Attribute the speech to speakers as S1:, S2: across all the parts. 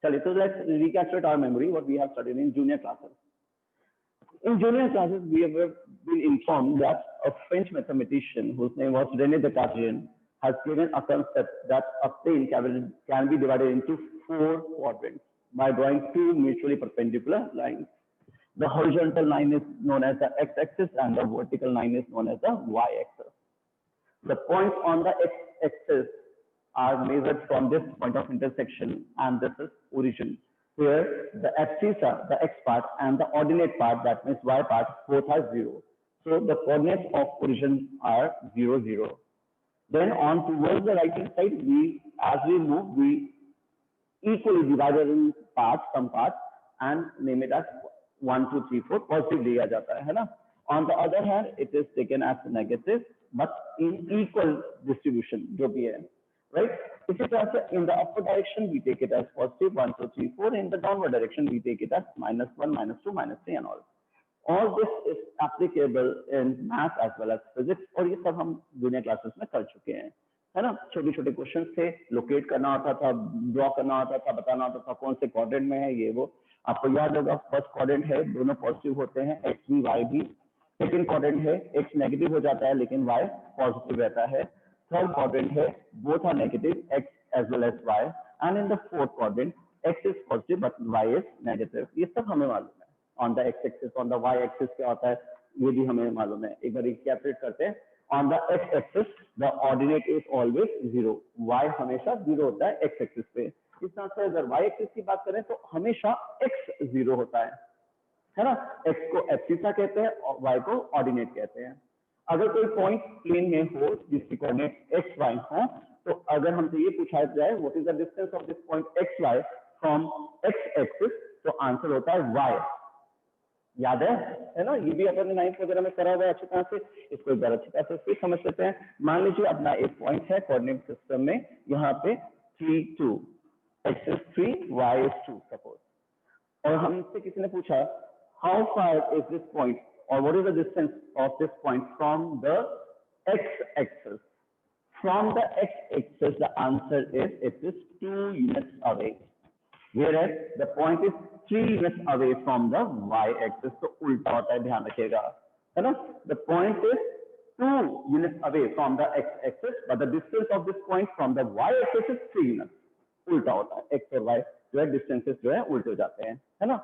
S1: चलिए, so let's recapture our memory what we have studied in junior classes. In junior classes, we have been informed that a French mathematician whose name was René Descartes has given a concept that a plane can be divided into 4 quadrants by drawing 2 mutually perpendicular lines. The horizontal line is known as the x-axis and the vertical line is known as the y-axis. The points on the x-axis are measured from this point of intersection, and this is origin. Here, the abscissa, the x part, and the ordinate part, that means y part, both are 0. So the coordinates of origin are 0, 0. Then on towards the right hand side, as we move, we equally divide it in parts, some parts, and name it as 1, 2, 3, 4. Positive लिया जाता है ना? On the other hand, it is taken as negative, but in equal distribution, जो भी है, right? If it is in the upward direction, we take it as positive 1, 2, 3, 4. In the downward direction, we take it as -1, -2, -3, and all. All this is applicable in math as well as physics, और ये सब हम junior classes में कर चुके हैं, है ना? छोटे छोटे क्वेश्चन थे, लोकेट करना होता था, ड्रॉ करना होता था, बताना होता था कौन से क्वाड्रेंट में है ये वो. आपको याद होगा, फर्स्ट क्वाड्रेंट है, दोनों पॉजिटिव होते हैं, एक्स भी वाई भी. सेकेंड क्वाड्रेंट है, एक्स नेगेटिव हो जाता है लेकिन वाई पॉजिटिव रहता है. थर्ड क्वाड्रेंट है, both are negative, x as well as y. And in the fourth quadrant, x is positive but y is negative. ये सब हमें मालूम है. On the x axis, on the y axis क्या होता है ये भी हमें मालूम है. एक बार रिकैपिटुलेट करते हैं. On the x axis the ordinate is always 0. Y हमेशा 0 होता है एक्स एक्सिस पे. इस तरह से अगर वाई एक्सिस की बात करें तो हमेशा एक्स 0 होता है ना? एक्स को एब्सिसा कहते हैं और वाई को ऑर्डिनेट कहते हैं. अगर कोई पॉइंट प्लेन में हो जिसकी कोऑर्डिनेट एक्स वाई हो, तो अगर हमसे ये पूछा जाए what is the distance of this point x y from x axis, तो आंसर होता है वाई. याद है ना? ये भी अपन ने 9th वगैरह में करा हुआ है अच्छी तरह से. इसको एक बार अच्छी तरह से समझ लेते हैं. मान लीजिए अपना एक पॉइंट है कोऑर्डिनेट सिस्टम में, यहाँ पे 3, 2, x is 3, y is 2 suppose, और हमसे किसी ने पूछा how far is this point or what is the distance of this point from the x-axis. From the x-axis the answer is it is 2 units away, whereas the point is 3 units away from the y-axis. तो उल्टा होता है, ध्यान रखिएगा, है ना? The point is 2 units away from the x-axis but the distance of this point from the y-axis is 3 units. उल्टा होता है, एक्स और वाई जो है डिस्टेंसेस जो है उल्टे हो जाते हैं, है ना?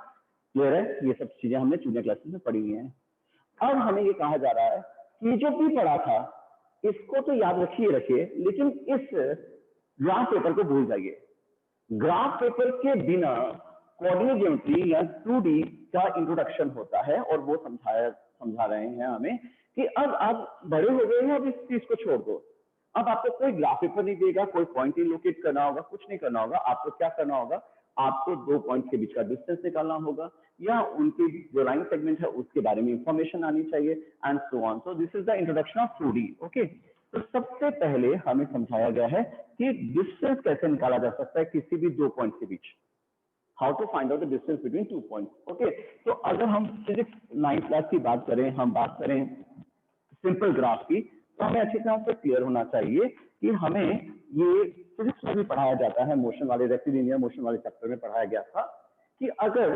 S1: क्लियर है? ये सब चीजें हमने जूनियर क्लासेस में पढ़ी हुई हैं. अब हमें ये कहा जा रहा है कि जो भी पढ़ा था इसको तो याद रखिए, लेकिन इस ग्राफ पेपर को भूल जाइए. ग्राफ पेपर के बिना कोऑर्डिनेट ज्योमेट्री या 2D का इंट्रोडक्शन होता है, और वो समझा रहे हैं हमें कि अब आप बड़े हो गए हैं, अब इस चीज को छोड़ दो. अब आपको कोई ग्राफ पेपर नहीं देगा, कोई पॉइंट ही लोकेट करना होगा, कुछ नहीं करना होगा. आपको क्या करना होगा, आपको 2 पॉइंट के बीच का डिस्टेंस निकालना होगा, या उनकी जो लाइन सेगमेंट है उसके बारे में इंफॉर्मेशन आनी चाहिए, and so on. So this is the introduction of 2D. Okay, तो सबसे पहले हमें समझाया गया है कि डिस्टेंस कैसे निकाला जा सकता है किसी भी 2 पॉइंट के बीच. How to find out the distance between 2 points. Okay, तो अगर हम फिजिक्स 9th क्लास की बात करें, हम बात करें सिंपल ग्राफ की, तो हमें अच्छी तरह से क्लियर होना चाहिए कि हमें ये फिजिक्स में भी पढ़ाया जाता है, मोशन वाले रेक्टिलिनियर मोशन वाले चैप्टर में पढ़ाया गया था कि अगर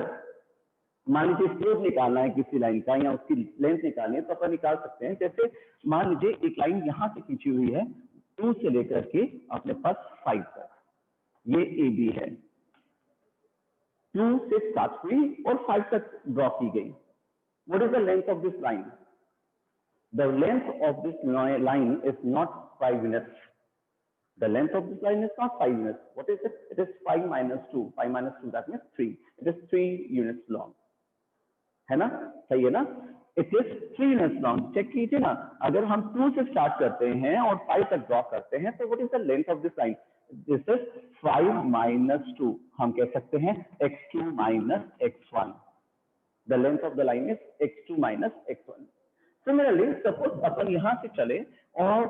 S1: मान लीजिए स्लोप निकालना है किसी लाइन का या उसकी लेंथ निकालनी है तो अपन निकाल सकते हैं. जैसे मान लीजिए एक लाइन यहाँ से खींची हुई है 2 से लेकर के अपने पास 5 तक, ये ए बी है. 2 से स्टार्ट हुई और 5 तक ड्रॉ की गई. What is the length of this line? The length of this line is not 5 units. The length of this line is not 5 units. What is it? It is 5 minus 2. 5 minus 2, that means 3. It is 3 units long. है ना? सही है ना? It is 3 units long. Check कीजिए ना, अगर हम 2 से स्टार्ट करते हैं और 5 तक ड्रॉ करते हैं, तो what is the length of this line? This is 5 minus 2. हम कह सकते हैं x2 minus x1. The length of the line is x2 minus x1. Similarly suppose अपन यहाँ से चले और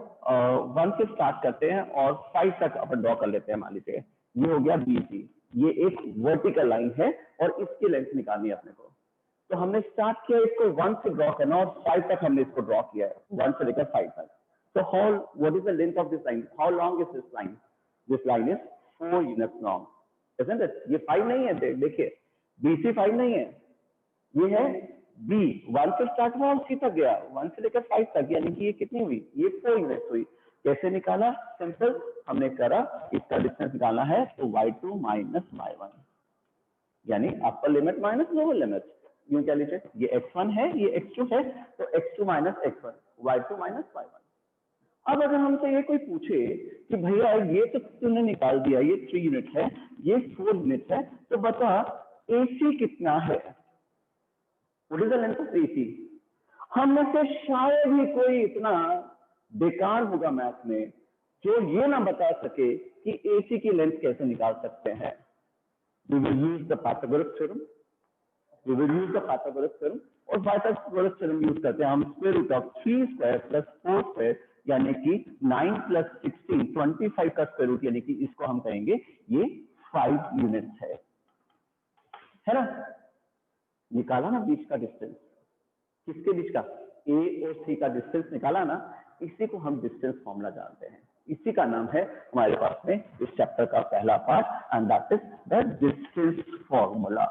S1: 1 से स्टार्ट करते हैं और 5 तक अपन ड्रॉ कर लेते हैं. मान लीजिए ये हो गया BC, ये एक वर्टिकल लाइन है और इसकी लेंथ निकालनी है अपने को. तो हमने स्टार्ट किया इसको 1 से ड्रॉ करना और 5 तक हमने इसको ड्रॉ किया है, 1 से लेकर 5 तक. तो what is the length of this line? How long is this line? This line is 4 units long. isn't it? ये 5 नहीं है, देखिए BC 5 नहीं है, ये है B, 1 से स्टार्ट हुआ और C तक गया, 1 से लेकर 5 तक, यानी कि ये कितनी हुई, ये 4 यूनिट्स हुई। कैसे निकाला? सिंपल, हमने करा इसका डिस्टेंस निकालना है तो y2 माइनस y1, यानी upper limit minus lower limit. यूं क्या लीजिए, ये x1 है, ये x2 है, तो x2 minus x1, y2 minus y1। अब अगर हमसे ये कोई पूछे कि भैया ये तो तूने निकाल दिया, ये 3 यूनिट है, ये 4 यूनिट है, तो बता AC कितना है? What is the length of AC? हम में से शायद ही कोई इतना बेकार होगा मैथ में जो ये ना बता सके कि AC की लेंथ कैसे निकाल सकते हैं। We will use the Pythagoras theorem. We will use the Pythagoras theorem. और Pythagoras theorem यूज करते हैं हम square root of 3 square plus 4 square, यानी कि 9 प्लस 16 25 का स्क्वायर रूट, यानी कि इसको हम कहेंगे ये 5 यूनिट्स है ना। निकाला ना बीच का डिस्टेंस, किसके बीच का? A और C का डिस्टेंस निकाला ना, इसी को हम डिस्टेंस फॉर्मूला जानते हैं। इसी का नाम है हमारे पास में इस चैप्टर का पहला part, and that is the distance formula.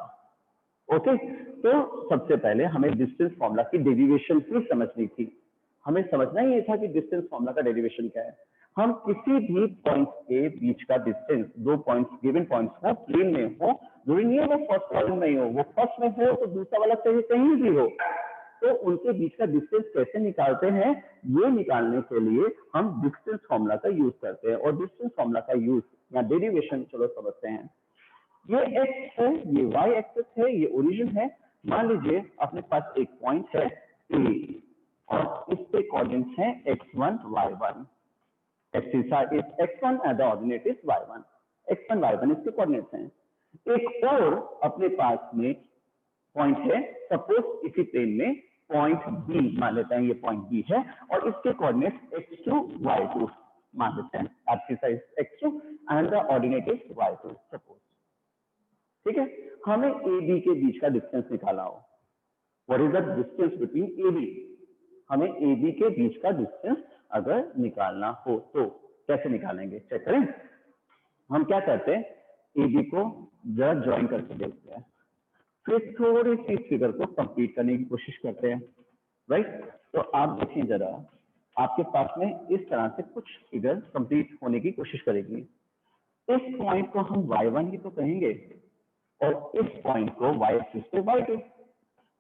S1: Okay, तो सबसे पहले हमें डिस्टेंस फॉर्मूला की डेरिवेशन ही समझनी थी। हमें समझना ही था कि डिस्टेंस फॉर्मूला का डेरिवेशन क्या है। हम किसी भी पॉइंट के बीच का डिस्टेंस, दो पॉइंट्स गिवन पॉइंट्स हो, प्लेन में हो, जरूरी नहीं है वो फर्स्ट कॉलम में हो, वो फर्स्ट में हो तो दूसरा वाला चाहिए कहीं भी हो, तो उनके बीच का डिस्टेंस कैसे निकालते हैं, ये निकालने के लिए हम डिस्टेंस फॉर्मूला का यूज करते हैं। और डिस्टेंस फॉर्मूला का यूज या डेरिवेशन चलो समझते हैं। ये एक्स है, ये वाई एक्सिस है, ये ओरिजिन है। मान लीजिए अपने पास एक पॉइंट है ए और इसके कोऑर्डिनेट्स हैं x1 y1, axis is x1 and the ordinate is y1, x1 y1 इसके कोऑर्डिनेट्स हैं। एक और अपने पास में पॉइंट है, सपोज इसी प्लेन में पॉइंट बी मान लेते हैं, ये पॉइंट बी है और इसके कोऑर्डिनेट्स x2 y2 मान लेते हैं, axis x2 and the ordinate is y2 suppose. ठीक है, हमें ए बी के बीच का डिस्टेंस निकाला हो। What is the distance between A B? हमें ए बी के बीच का डिस्टेंस अगर निकालना हो तो कैसे निकालेंगे, चेक करें। हम क्या करते हैं, ए बी को जरा ज्वाइन करके देखते हैं, फिर थोड़ी सी फिगर को कंप्लीट करने की कोशिश करते हैं, राइट। तो आप देखिए जरा, आपके पास में इस तरह से कुछ फिगर कंप्लीट होने की कोशिश करेगी। इस पॉइंट को हम y1 ही तो कहेंगे और इस पॉइंट को y एक्सिस पे y2।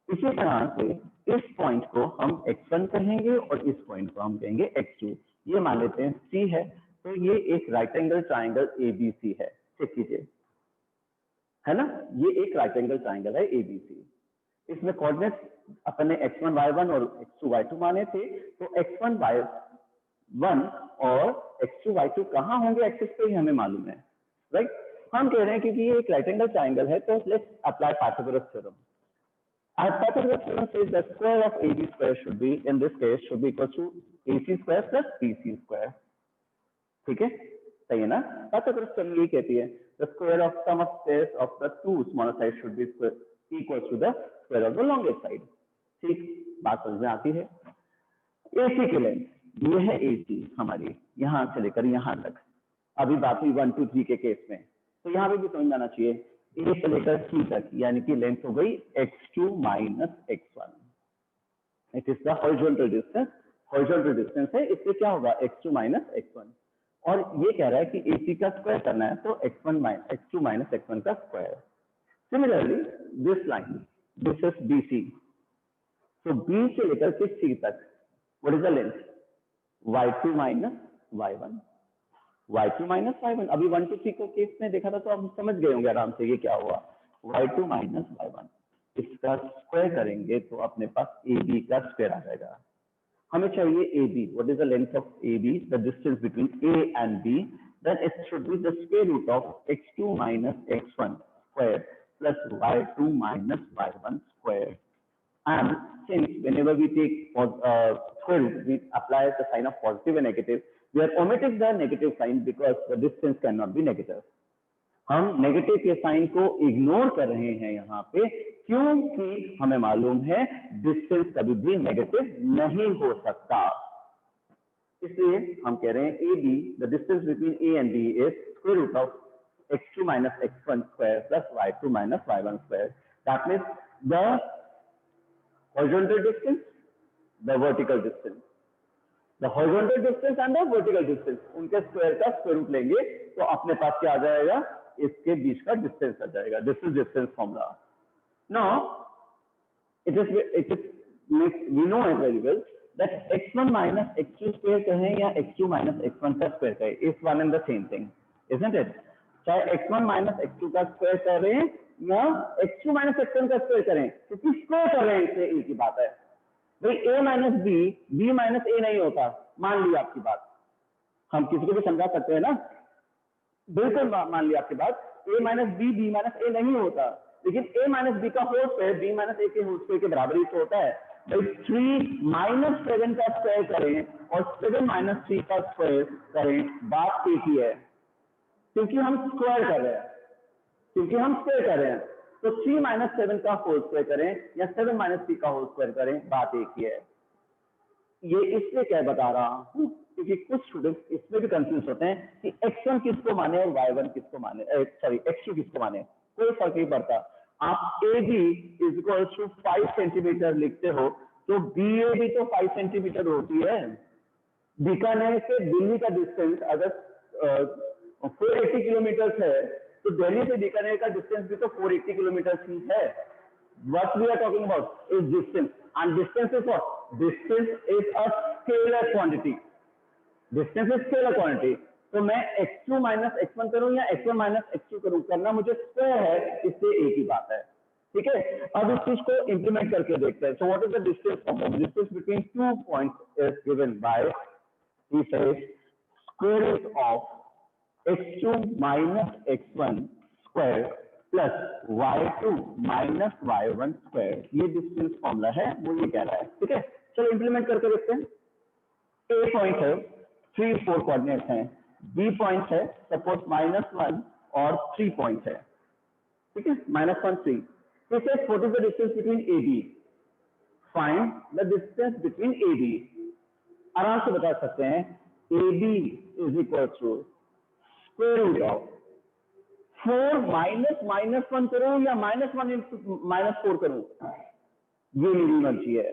S1: इसी तरह से इस पॉइंट को हम x1 कहेंगे और इस पॉइंट को हम कहेंगे x2। ये मान लेते हैं C है, तो ये एक राइट एंगल ट्राइंगल ABC है, चेक कीजिए, है ना। ये एक राइट एंगल ट्राइंगल है ABC। इसमें कोऑर्डिनेट्स अपन ने x1 y1 और x2 y2 माने थे, तो x1 y1 और x2 y2 कहाँ होंगे एक्सिस पे, ही हमें मालूम है, राइट। हम कह रहे हैं क्योंकि ये एक राइट एंगल ट्राइंगल है, तो let's apply Pythagoras theorem. Pythagoras theorem says the square of AB square should be, in this case, should be equal to AC square plus BC square. ठीक है, सही है ना। Pythagoras theorem ये कहती है the square of sum of squares of the two smaller sides should be equal to the square of the longest side. ठीक, बात समझ में आती है। AC की लेंथ, ये है AC हमारी, यहाँ से लेकर यहाँ तक। अभी बात हुई 1 2 3 के केस में, तो यहाँ पे भी समझ में आना चाहिए A से लेकर C तक, यानी कि लेंथ हो गई x2 minus x1। It is the horizontal distance, horizontal distance है, इससे क्या होगा x2 माइनस x1। और ये कह रहा है कि AC का स्क्वायर करना है, तो x2 माइनस x1 का square. Similarly this line, this is BC, तो B से लेकर के C तक what is the length, y2 minus y1, y2 minus y1। अभी 1 2 3 को केस में देखा था तो आप समझ गए होंगे आराम से ये क्या हुआ, y2 माइनस y1। इसका स्क्वायर करेंगे तो अपने पास AB का स्क्वायर आ जाएगा। हमें चाहिए AB, what is the length of AB, the distance between A and B, then it should be the square root of x2 minus x1 square plus y2 minus y1 square. And since whenever we take square root, we apply the sign of positive and negative. We are omitting the negative sign because the distance cannot be negative. हम negative के sign को ignore कर रहे हैं यहाँ पे, क्योंकि हमें मालूम है डिस्टेंस कभी भी नेगेटिव नहीं हो सकता। इसलिए हम कह रहे हैं AB, the distance between A and B is square root of x2 minus x1 square plus y2 minus y1 square. That means the horizontal distance, the vertical distance, the horizontal distance and the vertical distance, उनके square का square root लेंगे तो अपने पास क्या आ जाएगा, इसके बीच का distance आ जाएगा. This is distance formula. Now it is we know it very well that x1 minus x2 square कहें या x2 minus x1 का स्क्वायर कहें, is one and the same thing, isn't it? चाहे x1 minus x2 का square करें या x2 minus x1 का square करें, क्योंकि स्क्वायर कर रहे हैं, इससे एक ही बात है. भाई a minus b, b minus a नहीं होता, मान लिया आपकी बात. हम किसी को भी समझा सकते हैं ना, बिल्कुल मान लिया आपकी बात. a minus b, b minus a नहीं होता, लेकिन a minus b का whole square b minus a के होल स्क्वायर के बराबर ही तो होता है. भाई 3 minus 7 का स्क्वायर करें और 7 minus 3 का स्क्वायर करें, बात एक ही है, क्योंकि हम स्क्वायर कर रहे हैं, क्योंकि हम स्क्वायर कर रहे हैं. तो 3 minus 7 का होल स्क्वायर करें या 7 minus 3 का होल स्क्वायर करें, बात एक ही है. ये इसलिए क्या बता रहा हूं, क्योंकि कुछ स्टूडेंट्स इसमें भी कंफ्यूज होते हैं कि x1 किसको माने और y1 किसको माने, सॉरी x2 किसको माने. कोई फर्क नहीं पड़ता. आप AB is equal to 5 centimetre लिखते हो तो BAB तो 5 सेंटीमीटर होती है. बीकानेर से दिल्ली का डिस्टेंस अगर 480 किलोमीटर है तो दिल्ली से बीकानेर का डिस्टेंस भी तो 480 किलोमीटर ही है. What we are talking about is distance, and distance is what? Distance is a scalar quantity. Distance is scalar quantity. तो मैं x2 minus x1 करूं या x1 minus x2 करूं, करना मुझे स्क्वायर है, इससे एक ही बात है. ठीक है, अब इस चीज को इंप्लीमेंट करके देखते हैं. So what is the distance of the distance between two points is given by he says square root of x2 minus x1 square plus y2 minus y1 square. ये डिस्टेंस फॉर्मूला है, वो ये कह रहा है. ठीक है, चलो इंप्लीमेंट करके देखते हैं. A पॉइंट है, 3 4 कोऑर्डिनेट्स हैं. B पॉइंट है, सपोज -1 और 3 पॉइंट है. ठीक है, -1 3. So it says what is the distance between AB? Find the distance between AB. आराम से बता सकते हैं. AB is equal to square root of 4 minus -1 करूं या -1 into -4 करूं, ये मेरी मर्जी है.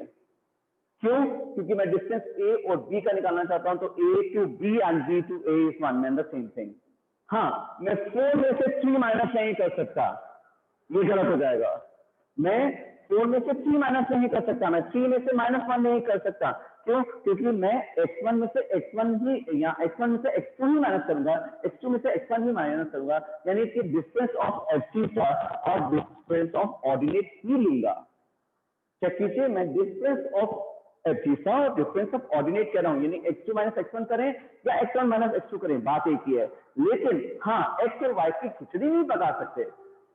S1: क्यों? क्योंकि मैं डिस्टेंस A और B का निकालना चाहता हूं, तो A to B and B to A is one and the same thing. हाँ, मैं 4 में से 3 माइनस नहीं कर सकता, ये गलत हो जाएगा. मैं 4 में से 3 माइनस नहीं कर सकता, मैं 3 में से -1 नहीं कर सकता. क्यों? क्योंकि मैं x1 में से x1 ही या x1 में से x2 ही माइनस करूंगा, x2 में से x1 ही माइनस करूंगा, यानी कि डिस्टेंस ऑफ एब्सिसा और डिस्टेंस ऑफ ऑर्डिनेट ही लूंगा. चेक कीजिए, मैं डिस्टेंस ऑफ एब्सिसा और डिफरेंस ऑफ ऑर्डिनेट कह रहा हूं, यानी x2 माइनस x1 करें या x1 माइनस x2 करें, बात एक ही है. लेकिन हाँ, x और y की खिचड़ी नहीं बता सकते,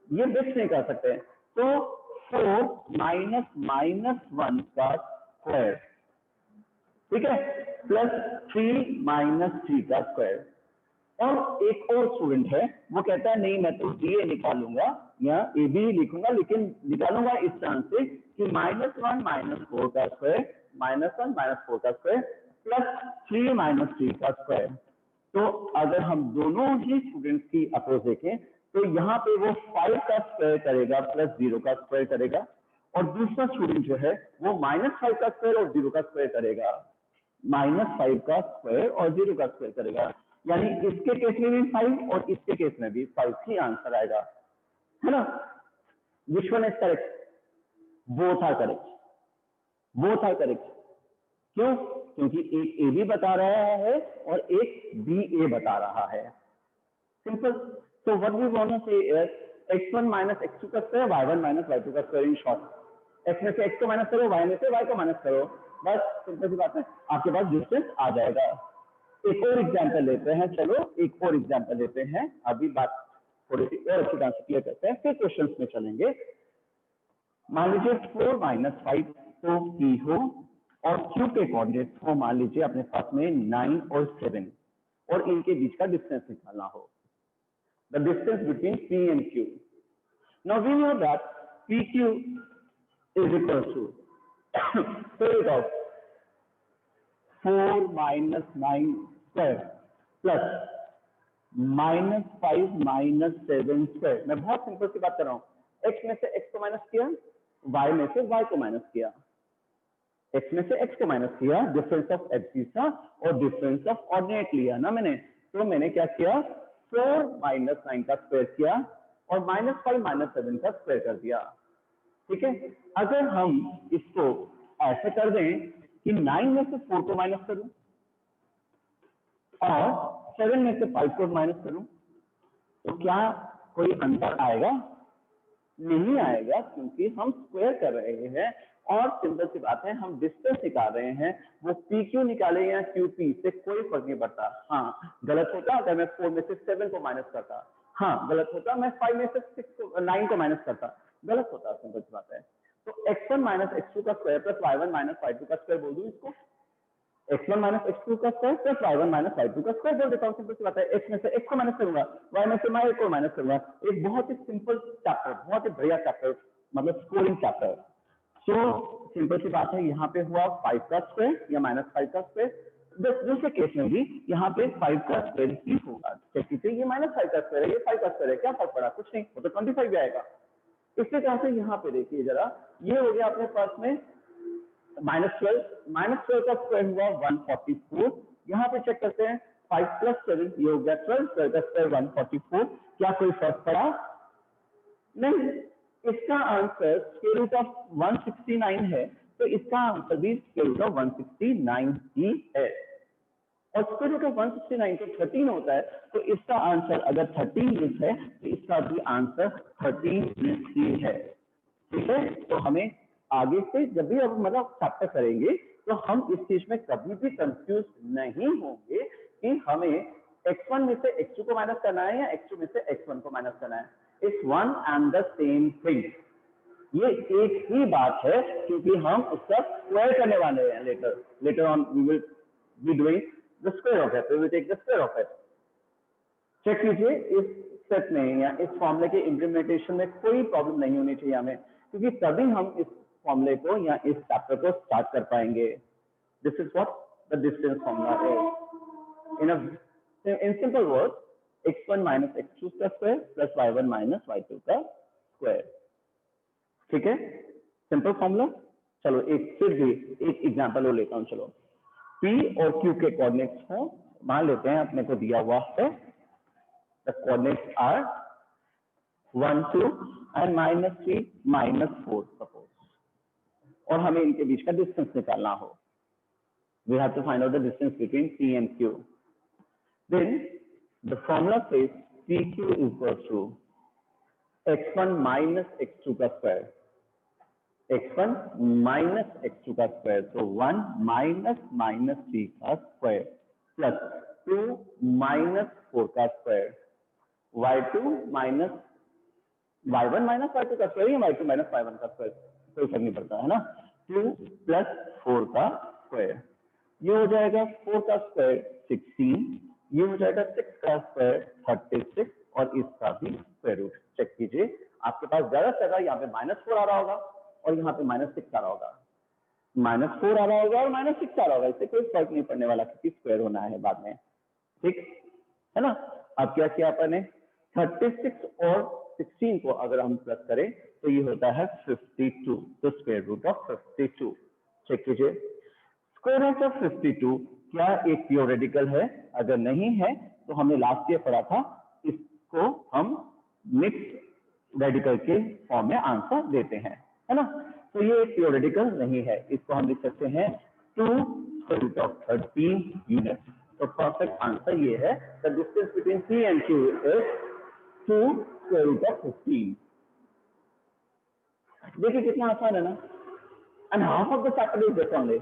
S1: ये मिक्स नहीं कर सकते. तो 4 माइनस -1 का स्क्वायर, ठीक है, प्लस 3 माइनस 3 का स्क्वायर. और एक और स्टूडेंट है, वो कहता है नहीं मैं तो DA निकालूंगा या AB लिखूंगा, लेकिन निकालूंगा इस तरह से कि -1 माइनस 4 का स्क्वायर, -1 माइनस 4 का स्क्वायर प्लस 3 माइनस 3 का स्क्वायर. तो अगर हम दोनों ही स्टूडेंट्स की अप्रोच देखें तो यहाँ पे वो 5 का स्क्वायर करेगा प्लस 0 का स्क्वायर करेगा, और दूसरा स्टूडेंट जो है वो -5 का स्क्वायर और 0 का स्क्वायर करेगा, -5 का स्क्वायर और 0 का स्क्वायर करेगा. यानी इसके केस में भी 5 और इसके केस में भी 5 ही आंसर आएगा, है ना. Which one is correct? Both are correct, both are correct. क्यों? क्योंकि एक AB बता रहा है और एक BA बता रहा है. Simple. So what we want to say is x1 minus x2 का स्क्वायर, y1 माइनस y2 का स्क्वायर. इन शॉर्ट, x में से x को माइनस करो, y में से y को माइनस करो, बस सिंपल सी बात है, आपके पास डिस्टेंस आ जाएगा. एक और एग्जांपल लेते हैं, चलो एक और एग्जांपल लेते हैं. अभी बात थोड़ी सी और अच्छी तरह से क्लियर करते हैं, फिर क्वेश्चंस में चलेंगे. मान लीजिए 4 माइनस 5 तो P हो और Q के कोऑर्डिनेट हो, मान लीजिए अपने पास में 9 और 7, और इनके बीच का डिस्टेंस निकालना हो. The distance between P and Q. Now we know that PQ is equal to square root of 4 minus 9 square plus -5 -7 square. मैं बहुत सिंपल सी बात कर रहा हूँ, x में से x को माइनस किया, y में से y को माइनस किया, x में से x को माइनस किया, डिफरेंस ऑफ एब्सिसा और डिफरेंस ऑफ ऑर्डिनेट लिया ना मैंने। तो मैंने क्या किया, 4 - 9 का स्क्वायर किया और -5 - 7 का स्क्वायर कर दिया। ठीक है, अगर हम इसको ऐसे कर दें कि 9 में से 4 को माइनस करूं और 7 में से 5 को माइनस करूं, तो क्या कोई अंतर आएगा? नहीं आएगा, क्योंकि हम स्क्वायर कर रहे हैं और सिंपल सी बात है, हम डिस्टेंस निकाल रहे हैं। वो PQ निकाले या QP से कोई फर्क नहीं पड़ता। हाँ, गलत होता अगर मैं 4 में से 7 को माइनस करता, हाँ गलत होता मैं 5 में से 9 को माइनस करता, गलत होता, सिंपल सी बात है। तो x1 - x2 का स्क्वायर प्लस y1 - y2 का स्क्वायर बोल दूं इसको, x1 - x2 का स्क्वायर प्लस y1 - y2 का स्क्वायर बोल देता हूँ। सिंपल सी बात है, x में से x को माइनस करूंगा, y में से y को माइनस करूंगा। एक बहुत ही सिंपल चैप्टर, बहुत ही बढ़िया चैप्टर, मतलब स्कोरिंग चैप्टर। सो सिंपल सी बात है, यहाँ पे हुआ 5 का स्क्वायर या -5 का स्क्वायर। दूसरे केस में भी यहाँ पे 5 का स्क्वायर ही होगा। क्योंकि ये -5 का स्क्वायर है, ये 5 का स्क्वायर है, क्या फर्क पड़ा? कुछ नहीं, वो तो 25 भी आएगा। इससे तरह से यहाँ पे देखिए जरा, ये हो गया अपने पास में -12 का स्क्वायर हुआ 144। यहाँ पे चेक करते हैं, 5 + 7 ये हो गया 12, 12 का स्क्वायर 144। क्या कोई फर्क पड़ा? नहीं। इसका आंसर स्क्वायर रूट ऑफ 169 है, तो इसका आंसर भी स्क्वायर रूट ऑफ 169 ही है। और स्क्वायर रूट ऑफ 169 तो 13 होता है, तो इसका आंसर अगर 13 है तो इसका भी आंसर 13 ही है। ठीक है, तो हमें आगे से जब भी अब मतलब चैप्टर करेंगे तो हम इस चीज में कभी भी कंफ्यूज नहीं होंगे कि हमें x1 में से x2 को माइनस करना है या x2 में से x1 को माइनस करना है। It's one and the same thing, ये एक ही बात है, क्योंकि हम उसका स्क्वायर करने वाले हैं। Later on we will be doing the square of it, we will take the square of it. Check कीजिए, इस स्टेप में या इस फॉर्मूले के इम्प्लीमेंटेशन में कोई प्रॉब्लम नहीं होनी चाहिए हमें, क्योंकि तभी हम इस फॉर्मूले को या इस चैप्टर को स्टार्ट कर पाएंगे। This is what the distance formula is. In simple words, x1 - x2 का स्क्वायर प्लस y1 - y2 का स्क्वायर। ठीक है, सिंपल फॉर्मूला। चलो एक फिर भी एक एग्जांपल और लेता हूं। चलो, P और Q के कोऑर्डिनेट्स हो, मान लेते हैं अपने को दिया हुआ है, the coordinates are 1 2 and -3 -4 suppose, और हमें इनके बीच का डिस्टेंस निकालना हो। we have to find out the distance between P and Q. Then the formula says PQ equals to x1 - x2 का स्क्वायर, x1 - x2 का स्क्वायर, तो 1 - -3 का स्क्वायर प्लस 2 - 4 का square, y2 minus y1 - y2 का square या y2 - y1 का square, कोई फर्क नहीं पड़ता है ना। 2 + 4 का स्क्वायर, ये हो जाएगा 4 का स्क्वायर 16, ये हो जाएगा 6 का स्क्वायर 36 और इसका भी स्क्वायर रूट। चेक कीजिए, आपके पास ज्यादा से ज्यादा यहाँ पे -4 आ रहा होगा और यहाँ पे -6 आ रहा होगा, -4 आ रहा होगा और -6 आ रहा होगा, इससे कोई फर्क नहीं पड़ने वाला क्योंकि स्क्वायर होना है बाद में। ठीक है ना। अब क्या किया अपने, 36 और 16 को अगर हम प्लस करें तो ये होता है 52, तो स्क्वायर रूट ऑफ 52। चेक कीजिए, स्क्वायर रूट ऑफ 52 क्या एक प्योर रेडिकल है? अगर नहीं है तो हमने लास्ट ईयर पढ़ा था, इसको हम मिक्स रेडिकल के फॉर्म में आंसर देते हैं, है ना। तो ये एक प्योर रेडिकल नहीं है, इसको हम लिख सकते हैं 2 स्क्वायर रूट ऑफ 13 यूनिट। तो परफेक्ट आंसर ये है, the distance between P and Q is 2 square root of 15। देखिए कितना आसान है ना। And half of the chapter is this only.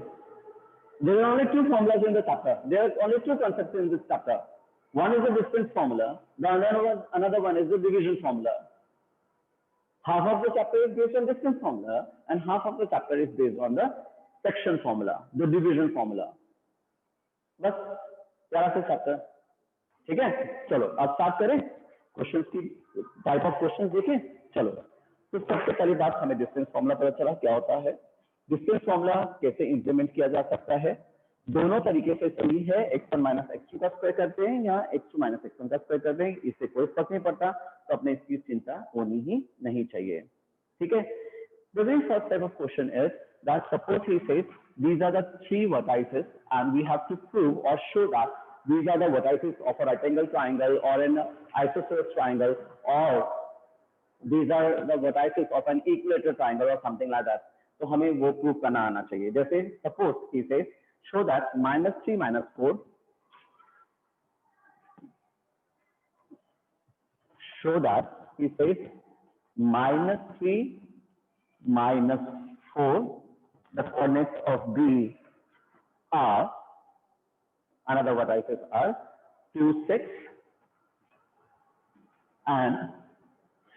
S1: There are only two formulas in the chapter. There are only two concepts in this chapter. One is the distance formula, the another one is the division formula. Half of the chapter is based on distance formula and half of the chapter is based on the section formula, the division formula. बस प्यारा सा chapter. ठीक है, चलो अब start करें। Questions की type of questions देखें। चलो, तो सबसे पहली बात, हमें डिस्टेंस फॉर्मूला पता चला क्या होता है, डिस्टेंस फॉर्मूला कैसे इंप्लीमेंट किया जा सकता है। दोनों तरीके से सही है, x1 माइनस एक्स का स्क्वायर करते हैं या x2 माइनस x1 का स्क्वायर करते हैं, इससे कोई फर्क नहीं पड़ता, तो अपने इसकी चिंता होनी ही नहीं चाहिए। ठीक है। The very first type of question is that suppose he says these are the three vertices and we have to prove or show that these are the vertices of a right angle triangle or an isosceles triangle or these are the vertices of an equilateral triangle or something like that. तो हमें वो prove करना आना चाहिए। जैसे suppose he says show that -3 minus 4 show that he says -3 minus 4 the coordinates of B are another vertices are 2 6 and C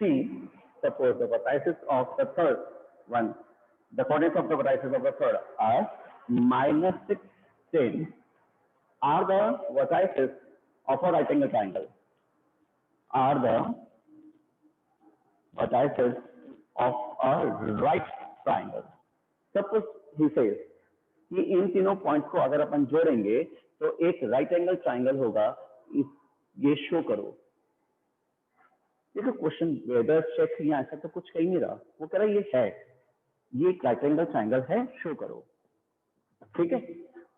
S1: suppose the vertices of the third one the coordinates of the vertices of the third are -6 10 are the vertices of a right angle triangle are the vertices of a right triangle. Suppose he says कि इन तीनों points को अगर अपन जोड़ेंगे तो एक right angle triangle होगा, ये show करो। देखो क्वेश्चन वेदर चेक या ऐसा तो कुछ कही नहीं रहा, वो कह रहा ये है, ये एक राइट एंगल ट्राइंगल है, शो करो। ठीक है।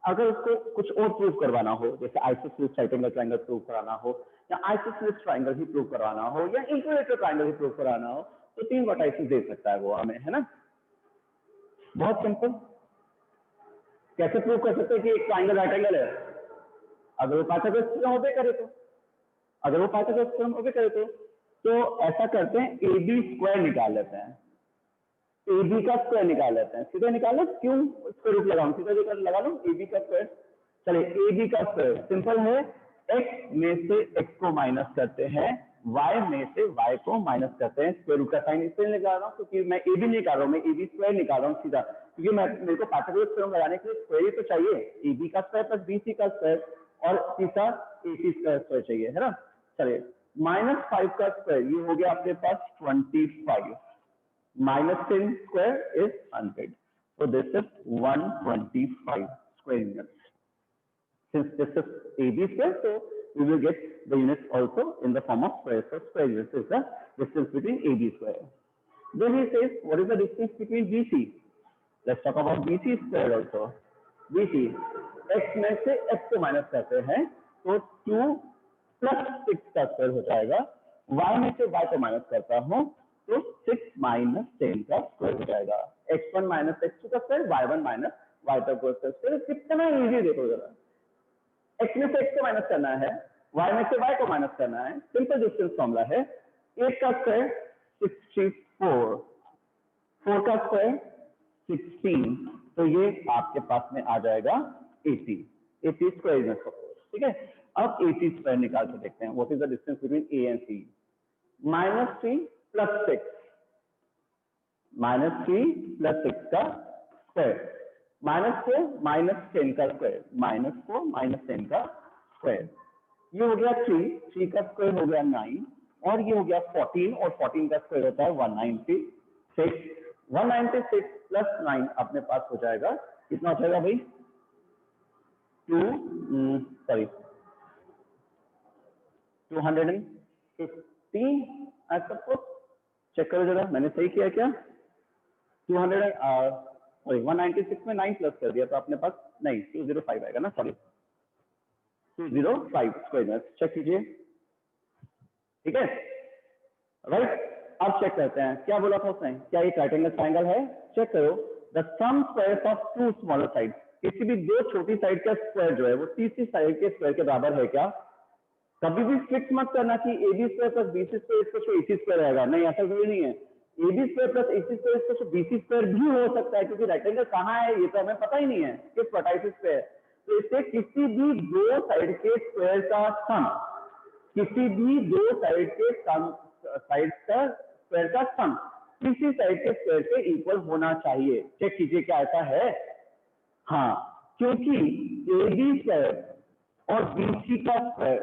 S1: अगर उसको कुछ और प्रूव करवाना हो, जैसे isosceles right angle triangle prove कराना हो या आइसोसेलेस ट्राइंगल ही प्रूव करवाना हो या इक्विलेटरल ट्राइंगल ही प्रूव कराना हो, तो 3 वर्टाइसेस दे सकता है वो हमें, है ना। बहुत सिंपल। कैसे प्रूव कर सकते हैं कि एक ट्राइंगल राइट एंगल है? अगर वो पाइथागोरस थ्योरम ओबे करे तो, अगर वो पाइथागोरस थ्योरम ओबे करे तो ऐसा करते हैं, AB स्क्वायर निकाल लेते हैं, AB का स्क्वायर निकाल लेते हैं, सीधा निकाल लो, क्यों स्क्वायर रूट लगाऊं, सीधा लगा लो AB का स्क्वायर। चलिए AB का स्क्वायर सिंपल है, x में से x को माइनस करते हैं, y में से y को माइनस करते हैं, स्क्वायर रूट का साइन इसलिए निकाल रहा हूँ क्योंकि मैं AB नहीं निकाल रहा हूँ, मैं AB स्क्वायर निकाल रहा हूँ सीधा, क्योंकि मेरे को पाइथागोरस थ्योरम लगाने के लिए स्क्वायर ही तो चाहिए, AB का स्क्वायर प्लस BC का स्क्वायर और तीसरा AC का स्क्वायर चाहिए, है ना। चलिए -5 का स्क्वायर ये हो गया आपके पास 25, -10 square is 100. So this is 125 square units. Since this is AB square, so we will get the units also in the form of square. So square units is the distance between AB square. Then he says, what is the distance between BC? Let's talk about BC square also. BC, x में से x को minus करते हैं, तो 2 + 6 का square हो जाएगा, y में से y को माइनस करता हूँ तो 6 - 10 का स्क्वायर हो जाएगा, x1 - x2 का स्क्वायर, y1 - y2 का स्क्वायर। कितना इजी देखो जरा, x में से x को माइनस करना है, y में से y को माइनस करना है, सिंपल डिस्टेंस फॉर्मूला है, 8 का स्क्वायर 64, 4 का स्क्वायर 16, तो ये आपके पास में आ जाएगा 80 स्क्वायर यूनिट्स ऑफ फोर्स। ठीक है। अब 80 स्क्वायर निकाल के देखते हैं, what is the distance between A and C। -3 + 6, -3 + 6 का स्क्वायर, -4 - 10 का स्क्वायर, -4 - 10 का स्क्वायर, ये हो गया 3 का स्क्वायर हो गया 9 और ये हो गया 14 और 14 का स्क्वायर होता है 196, 196 + 9 अपने पास हो जाएगा, कितना हो जाएगा भाई, 250 आई सपोज, चेक करो जरा मैंने सही किया क्या, 196 में 9 प्लस कर दिया तो अपने पास नहीं 205 आएगा ना, सॉरी 205 स्क्वायर, चेक कीजिए। ठीक है, राइट। अब चेक करते हैं क्या बोला था उसने, क्या ये राइट एंगल ट्रायंगल है, चेक करो, the sum squares of 2 smaller side, किसी भी 2 छोटी साइड का स्क्वायर जो है वो तीसरी साइड के स्क्वायर के बराबर है क्या। कभी भी फिक्स मत करना कि AB square plus BC square इसको AC स्क्वायर रहेगा, नहीं ऐसा कोई नहीं है, AB square plus AC square इसको BC स्क्वायर भी हो सकता है, क्योंकि राइट एंगल कहाँ है ये तो हमें पता ही नहीं है, किस वर्टाइसिस पे है, तो इससे किसी भी 2 साइड के स्क्वायर का सम, किसी भी 2 साइड के साइड का स्क्वायर का सम तीसरी साइड के स्क्वायर के इक्वल होना चाहिए। चेक कीजिए क्या ऐसा है, हाँ, क्योंकि AB स्क्वायर और BC का स्क्वायर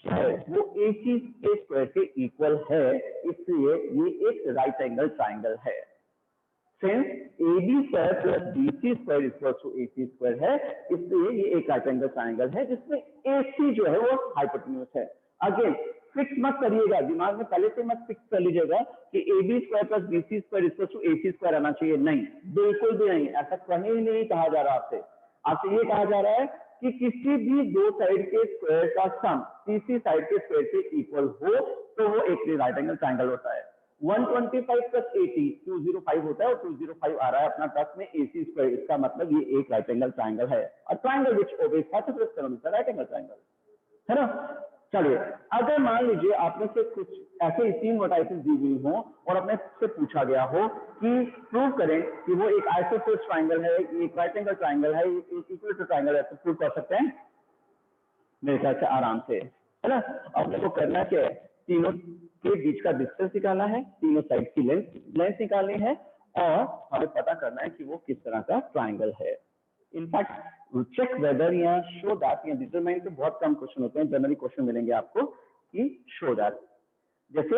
S1: है वो AC के स्क्वायर के इक्वल है, इसलिए ये एक राइट एंगल ट्राइंगल है। Since AB square plus BC square equal to AC square है, इसलिए ये एक राइट एंगल ट्राइंगल है जिसमें AC जो है वो हाइपोटेन्यूज है। अगेन फिक्स मत करिएगा, दिमाग में पहले से मत फिक्स कर लीजिएगा कि AB square plus BC square equal to AC square आना चाहिए, नहीं, बिल्कुल भी नहीं, ऐसा कहीं नहीं कहा जा रहा आपसे। आपसे ये कहा जा रहा है कि किसी भी दो साइड के स्क्वायर का सम तीसरी साइड के स्क्वायर से इक्वल हो तो वो एक राइट एंगल ट्राइंगल होता है। 125 प्लस 80 205 होता है और 205 आ रहा है अपना टर्म में AC स्क्वायर, इसका मतलब ये एक राइट एंगल ट्राइंगल है। और ट्राइंगल विच obeys hypotenuse theorem right angle triangle है ना। चलिए अगर मान लीजिए आपने से कुछ ऐसे ही तीन वर्टाइसेस दी हुई हो और अपने से पूछा गया हो कि प्रूव करें कि वो एक आइसोसेलेस ट्राइंगल है, एक राइट एंगल ट्राइंगल है, एक इक्विलेटरल ट्राइंगल है, तो प्रूव कर सकते हैं मेरे ख्याल से आराम से, है ना। अपने को करना क्या है, तीनों के बीच का डिस्टेंस निकालना है, तीनों साइड की लेंथ निकालनी है और हमें पता करना है कि वो किस तरह का ट्राइंगल है। इनफैक्ट चेक वेदर या शो दैट या डिटरमाइन के बहुत कम क्वेश्चन होते हैं, जनरली क्वेश्चन मिलेंगे आपको कि शो दैट। जैसे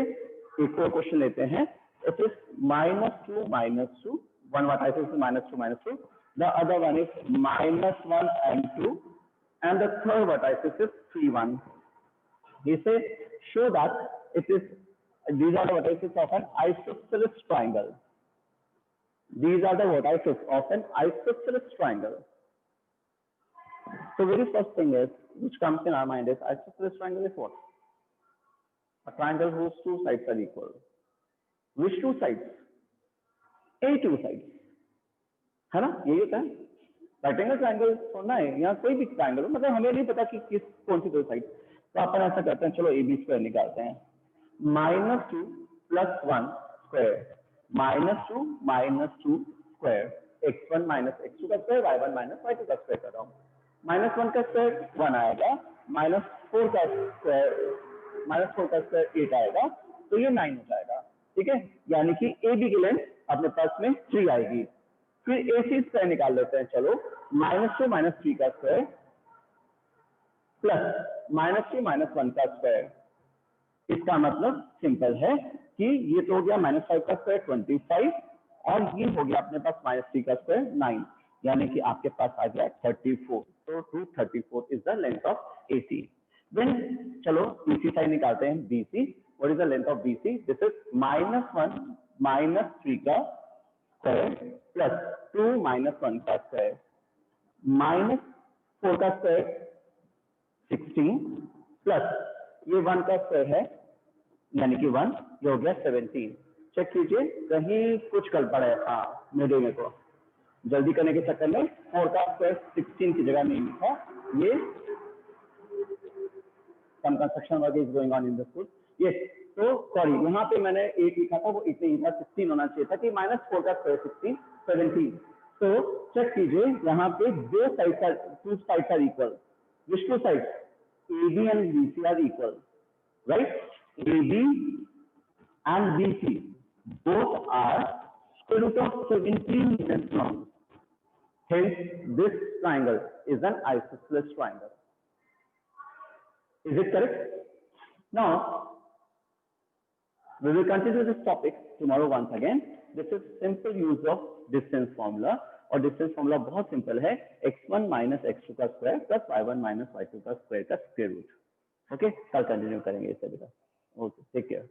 S1: एक और क्वेश्चन लेते हैं, it is -2 -2, one vertex is -2, the other one is -1 and 2, and the third vertex is 3 1. He says show that it is these are the vertices of an isosceles triangle. These are the vertices of an isosceles triangle. So very first thing is which comes in our mind is isosceles triangle is what? A triangle whose two sides are equal. Which two sides? A two sides. है ना, यही होता है right angle triangle होना है, यहाँ कोई भी ट्राइंगल हो, मतलब हमें नहीं पता कि किस कौन सी दो साइड। तो अपन ऐसा करते हैं, चलो AB स्क्वायर निकालते हैं, -2 + 1 स्क्वायर, -2 - 2 स्क्वायर, x1 - x2 का स्क्वायर, y1 - y2 का स्क्वायर कर रहा हूँ। -1 का स्क्वायर 1 आएगा, -4 का स्क्वायर 8 आएगा, तो ये 9 हो जाएगा, ठीक है। यानी कि AB की लेंथ अपने पास में 3 आएगी। फिर AC स्क्वायर निकाल लेते हैं, चलो -2 - 3 का स्क्वायर प्लस -2 - 1 का स्क्वायर। इसका मतलब सिंपल है कि ये तो हो गया -5 का स्क्वायर 25 और ये हो गया अपने पास -3 का स्क्वायर 9, यानी कि आपके पास आ गया 34। तो 234 is the length of AC। Then चलो BC साइड निकालते हैं, BC, what is the length of BC? This is -1 - 3 का स्क्वायर प्लस 2 - 1 का स्क्वायर, -4 का स्क्वायर 16 प्लस ये 1 का स्क्वायर है यानी कि 1, ये हो गया 17। चेक कीजिए कहीं कुछ गड़बड़ है, हाँ मेरे में को जल्दी करने के चक्कर में 4 का स्क्वायर 16 की जगह नहीं लिखा, ये some construction work is going on in the school. Yes, तो सॉरी यहाँ पे मैंने 8 लिखा था, वो इतने ही था, 16 होना चाहिए था कि -4 का स्क्वायर 16 17। तो चेक कीजिए यहाँ पे दो साइड का two sides are equal, which two sides? AB and BC are equal, right? AB and BC both are square root of 17 units long. Hence, this triangle is an isosceles triangle. Is it correct? Now, we will continue this topic tomorrow once again. This is simple use of distance formula, और distance formula बहुत simple है, x1 - x2 का square plus y1 - y2 का square का square root. Okay, कल continue करेंगे इससे बेटा। Okay, take care.